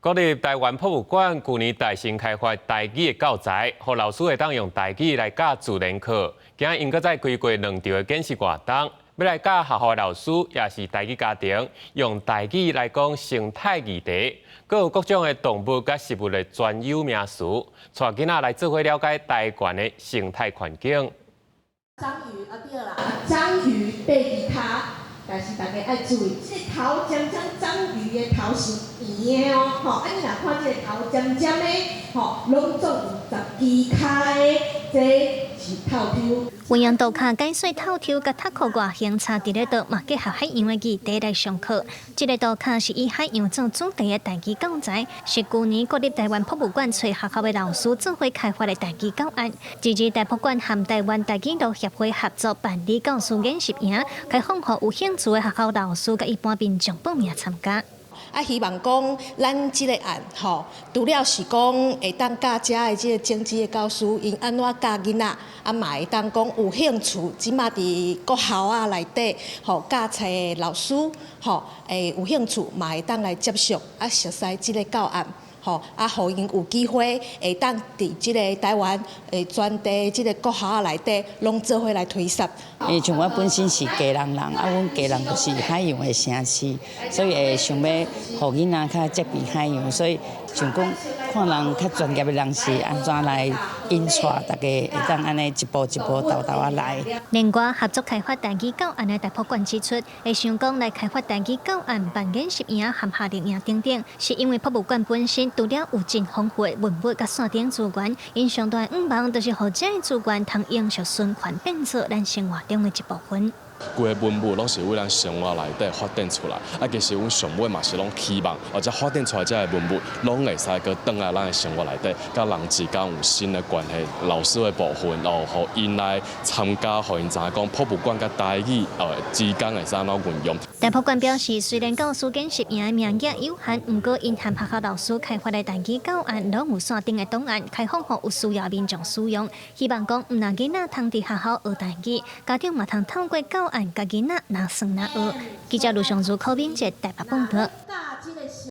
国立台湾博物馆去年大新开发台语的教材，让老师会当用台语来教自然课。今日因搁再开过2场的检视活动，要来教学校的老师，也是台语家庭，用台语来讲生态议题，搁有各种的动物甲食物的专有名词，带囡仔来做伙了解台湾的生态环境。章鱼对啦，章鱼背其他。 但是大家爱注意，这个头尖尖章鱼的头是圆的哦，吼，啊你若看这个头尖尖的，吼，拢总有10支脚的，这是透抽。文扬道卡解说透抽甲塔克外形差伫咧道，嘛结合海洋的议题来上课。这个道卡是以海洋做主题的台语教材，是去年国立台湾博物馆找学校的老师做伙开发的台语教案。自治台博物馆和台湾台语路协会合作办理教师演习营，开放予有兴趣的学校老师甲一般民众报名参加。 希望讲咱即个案吼，除了是讲会当教遮的即个政治的教师，因安怎教囡仔，嘛会当讲有兴趣，即马伫国校内底吼教册的老师吼，有兴趣嘛会当来接触，熟悉即个教案。 吼，互因有机会会当伫即个台湾全地即个国校内底，拢做伙来推广。像我本身是家人人，阮家人就是海洋的城市，所以会想要互囡仔较接近海洋，所以想讲看人较专业的人士安怎来引带大家会当安尼一步一步豆豆啊来。另外合作开发台语教案的台博馆指出，会想讲来开发台语教案办演习营、和夏令营等等，是因为博物馆本身。 除了有真丰富的文物甲山顶资源，因上大愿望就是互这些资源通永续循环，变做咱生活中的一部分。 规个文物拢是为咱生活内底发展出来，其实阮上尾嘛是拢期望，或者发展出来这个文物，拢会使个转来咱的生活内底，甲人之间有新的关系。老师的部分，互因来参加，互因知影讲博物馆甲台语之间会使安怎运用。台博馆表示，虽然教师见习营的名额有限，不过因和学校老师开发的台语教案，拢有线顶的档案，开放予有需要民众使用。希望讲，唔让囡仔通伫学校学台语，家长嘛通透过教案，甲囡仔拿算拿学。记者卢尚珠、柯炳杰台北报道。